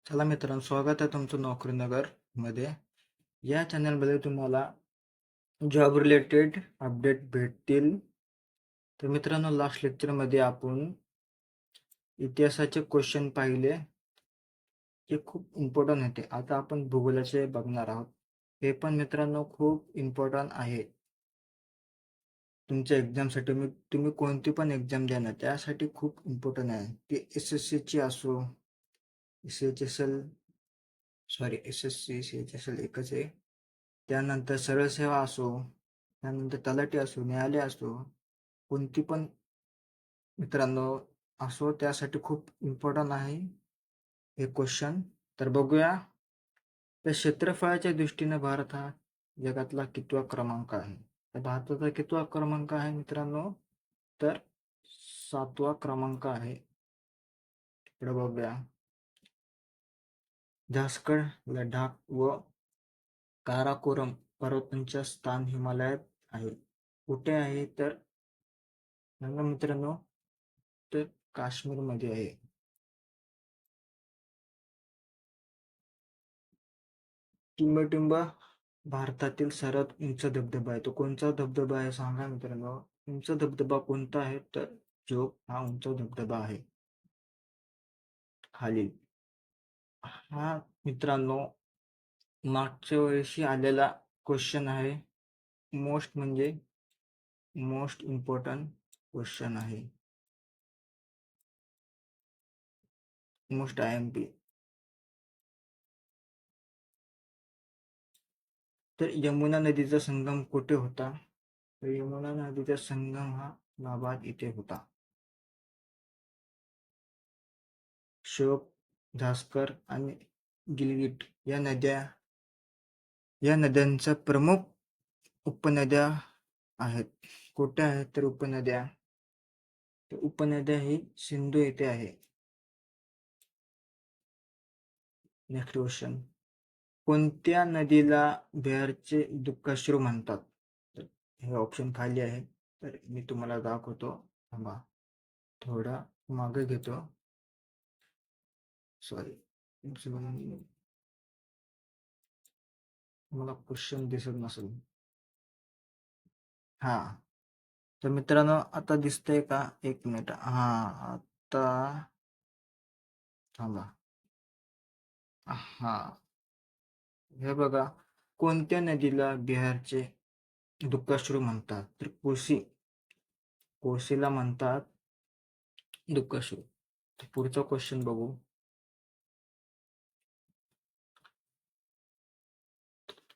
चला मित्रांनो, स्वागत आहे तुमचं नोकरीनगर मध्ये. या चॅनलमध्ये तुम्हाला जॉब रिलेटेड अपडेट भेटतील. तर मित्रांनो, लास्ट लेक्चरमध्ये आपण इतिहासाचे क्वेश्चन पाहिले, जे खूप इम्पॉर्टंट होते. आता आपण भूगोलाचे बघणार आहोत. हे पण मित्रांनो खूप इम्पॉर्टंट आहे तुमच्या एक्झामसाठी. तुम्ही कोणती पण एक्झाम द्या ना, त्यासाठी खूप इम्पॉर्टंट आहे. ती SSC ची असो, SHSL सॉरी SSC SHSL एकच आहे. त्यानंतर सरळ सेवा असो, त्यानंतर तलाठी असो, न्यायालय असो, कोणती पण मित्रांनो असो, त्यासाठी खूप इम्पॉर्टंट आहे हे क्वेश्चन. तर बघूया. तर क्षेत्रफळाच्या दृष्टीने भारत हा जगातला कितवा क्रमांक आहे? तर भारताचा कितवा क्रमांक आहे मित्रांनो? तर 7वा क्रमांक आहे. इकडे बघूया. झास्कर, लडाख व काराकोरम पर्वतांचे स्थान हिमालयात आहे. कुठे आहे तर सांगा मित्रांनो? तर काश्मीरमध्ये आहे. टिंबटिंब भारतातील सर्वात उंच धबधबा आहे. तो कोणता धबधबा आहे सांगा मित्रांनो? उंच धबधबा कोणता आहे तर जोग हा उंच धबधबा आहे. खालील हा मित्रांनो मागच्या वर्षी आलेला क्वेश्चन आहे. मोस्ट इम्पॉर्टंट क्वेश्चन आहे. Most IMP. तर यमुना नदीचा संगम कुठे होता? तर यमुना नदीचा संगम हा इलाहाबाद इथे होता. शोक, झास्कर आणि गिलगिट या नद्यांच्या प्रमुख उपनद्या आहेत. कुठे आहेत तर उपनद्या? तर उपनद्या ही सिंधू येथे आहे. Next question. कोणत्या नदीला बिहारचे दुःखाश्रू म्हणतात? तर हे ऑप्शन खाली आहे. तर मी तुम्हाला दाखवतो. थांबा, थोडा मागे घेतो. सॉरी, मला क्वेश्चन दिसत नसेल. हा, तर मित्रांनो आता दिसतंय का? एक मिनिट. हा, आता थांबा. हा, हे बघा. कोणत्या नदीला बिहारचे दुःखाश्रू म्हणतात? तर कोसीला म्हणतात दुःखाश्रू. पुढचा क्वेश्चन बघू.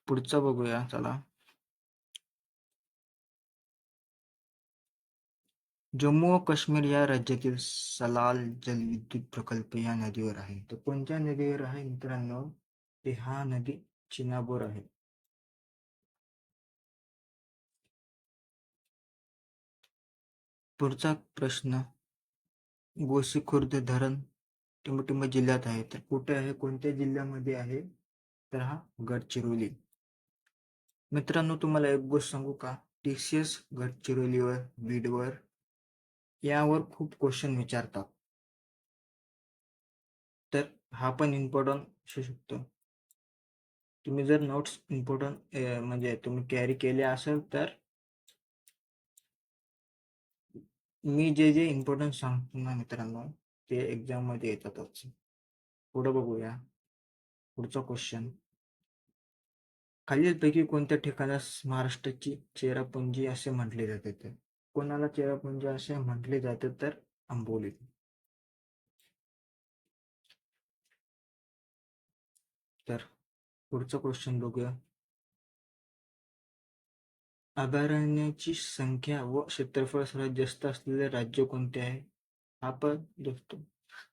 पुढचा बघूया चला. जम्मू व काश्मीर या राज्यातील सलाल जलविद्युत प्रकल्प या नदीवर आहे. तर कोणत्या नदीवर आहे मित्रांनो? ते हा नदी चिनाबोर आहे. पुढचा प्रश्न. गोसीखुर्द धरण टिंबटिंब जिल्ह्यात आहे. तर कुठे आहे? कोणत्या जिल्ह्यामध्ये आहे? तर हा गडचिरोली. मित्रांनो तुम्हाला एक गोष्ट सांगू का? TCS गडचिरोलीवर, बीडवर यावर खूप क्वेश्चन विचारतात. तर हा पण इम्पॉर्टंट असू शकतो. तुम्ही जर नोट्स इम्पॉर्टंट म्हणजे तुम्ही कॅरी केले असेल तर मी जे इम्पॉर्टंट सांगतो ना मित्रांनो, ते एक्झाम मध्ये येतातच. पुढे बघूया. पुढचा क्वेश्चन. खालीलपैकी कोणत्या ठिकाणास महाराष्ट्राची चेरापुंजी असे म्हटले जाते? तर कोणाला चेरापुंजी असे म्हटले जाते? तर आंबोली. तर पुढचा क्वेश्चन बघूया. अभयारण्याची संख्या व क्षेत्रफळ सर्वात जास्त असलेले राज्य कोणते आहे?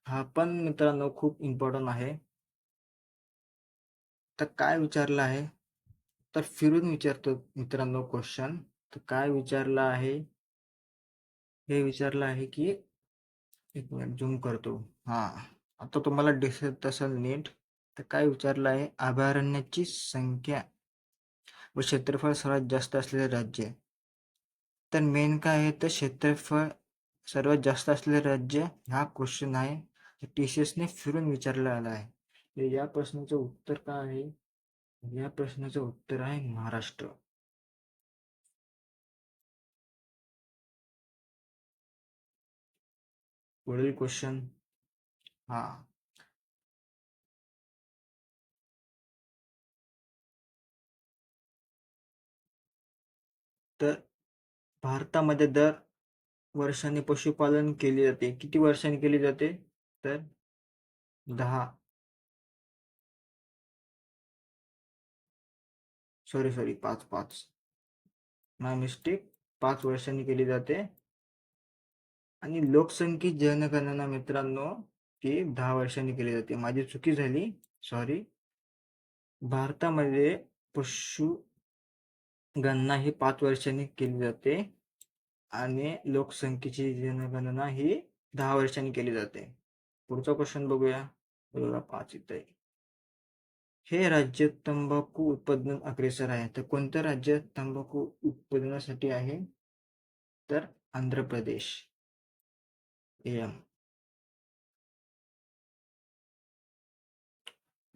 हा पण मित्रांनो खूप इम्पॉर्टंट आहे. तर काय विचारलं आहे? तर फिरून विचारतो मित्रांनो क्वेश्चन. तर काय विचारलं आहे? हे विचारलं आहे की, एक मिनिट झूम करतो. हा, आता तुम्हाला दिसत असेल नीट. तर काय विचारलं आहे? अभयारण्याची संख्या व क्षेत्रफळ सर्वात जास्त असलेले राज्य. तर मेन काय आहे तर क्षेत्रफळ सर्वात जास्त असलेले राज्य हा क्वेश्चन आहे. TCS ने फिरून विचारला आला आहे. तर या प्रश्नाचं उत्तर काय आहे? या प्रश्नाचं उत्तर आहे महाराष्ट्र. पुढील क्वेश्चन. हा, तर भारतामध्ये दर वर्षाने पशुपालन केले जाते. किती वर्षांनी केले जाते? तर 10, सॉरी 5 माय मिस्टेक, 5 वर्षांनी केली जाते. आणि लोकसंख्येची जनगणना मित्रांनो ती 10 वर्षांनी केली जाते. माझी चुकी झाली, सॉरी. भारतामध्ये पशु गणना ही 5 वर्षांनी केली जाते आणि लोकसंख्येची जनगणना ही 10 वर्षांनी केली जाते. पुढचा क्वेश्चन बघूया. 5 इथे. हे राज्य तंबाखू उत्पादन अग्रेसर आहे. तर कोणतं राज्य तंबाखू उत्पादनासाठी आहे? तर आंध्र प्रदेश. एम.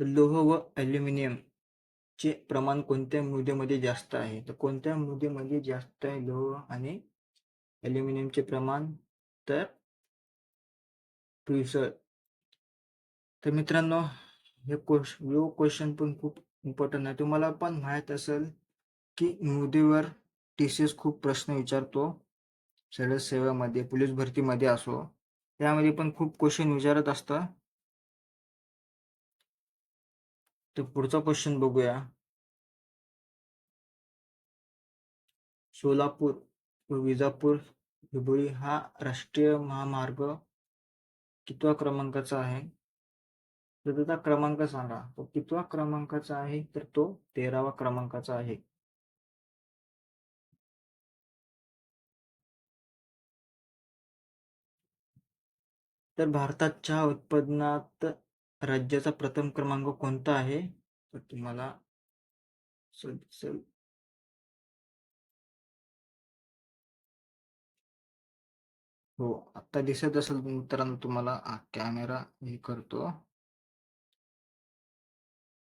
लोह व ॲल्युमिनियम चे प्रमाण कोणत्या मृदेमध्ये जास्त आहे? तर कोणत्या मृदेमध्ये जास्त आहे लोह आणि ॲल्युमिनियमचे प्रमाण? तर तुळसर. तर मित्रांनो, हे क्वेश्चन पण खूप इम्पॉर्टंट आहे. तुम्हाला पण माहीत असेल की मृदेवर TCS खूप प्रश्न विचारतो. सरळ सेवेमध्ये, पोलीस भरतीमध्ये असो, त्यामध्ये पण खूप क्वेश्चन विचारत असतं. तर पुढचा क्वेश्चन बघूया. सोलापूर व विजापूर हुबळी हा राष्ट्रीय महामार्ग कितव्या क्रमांकाचा आहे? तर त्याचा क्रमांक सांगा. तो कितव्या क्रमांकाचा आहे? तर तो 13व्या क्रमांकाचा आहे. तर भारतात चहा उत्पादनात राज्याचा प्रथम क्रमांक कोणता आहे? तर तुम्हाला हो, आता दिसत असेल मित्रांनो तुम्हाला. कॅमेरा हे करतो.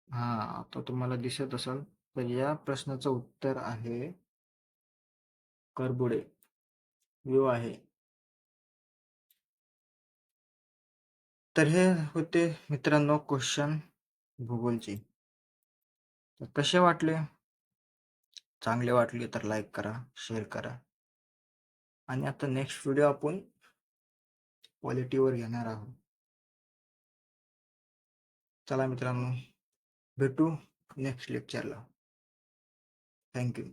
हा, आता तुम्हाला दिसत असेल. तर या प्रश्नाचं उत्तर आहे करबुडे. यो आहे. तर हे होते मित्रांनो क्वेश्चन भूगोलचे. तर कसे वाटले? चांगले वाटले तर लाईक करा, शेअर करा. आणि आता नेक्स्ट व्हिडिओ आपण क्वालिटीवर घेणार आहोत. चला मित्रांनो, भेटू नेक्स्ट लेक्चरला. थँक्यू.